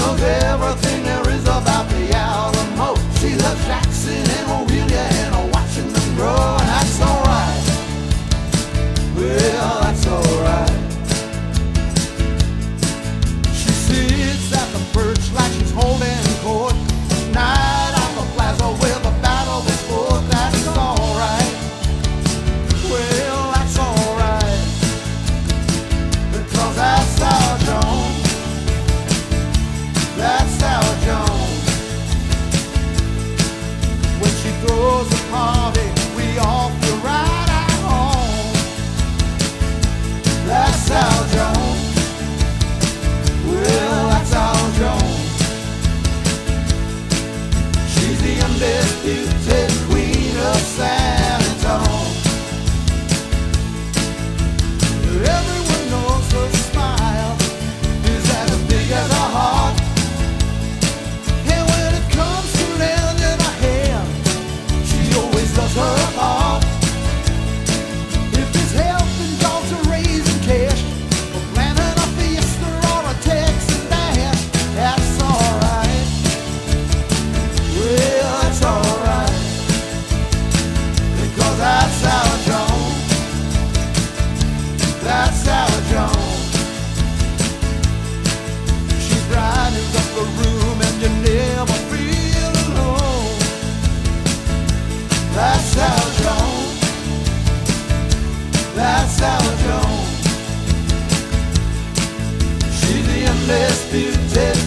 knows everything there is about the Alamo. She loves Jackson and Aurelia and watching them grow, and that's alright. Well, that's alright. She sits at the perch like she's holding court. Night on the plaza where the battle is fought. That's alright. Well, that's alright. Because that's Sal Jones. That's Sal Jones. When she throws a party, we all feel right at home. That's Sal Jones. Well, that's Sal Jones. She's the undisputed queen of San Antonio. Everyone knows her smile is as big as her heart. And when it comes to lending a hand, she always does her part. If it's helping dogs to raising cash, or planning a fiesta or a Texas dance, that's alright. Well, that's alright. Because that's Sal Jones. That's Sal Jones. She brightens up the room and you never feel alone. That's Sal Jones. That's Sal Jones. She's the undisputed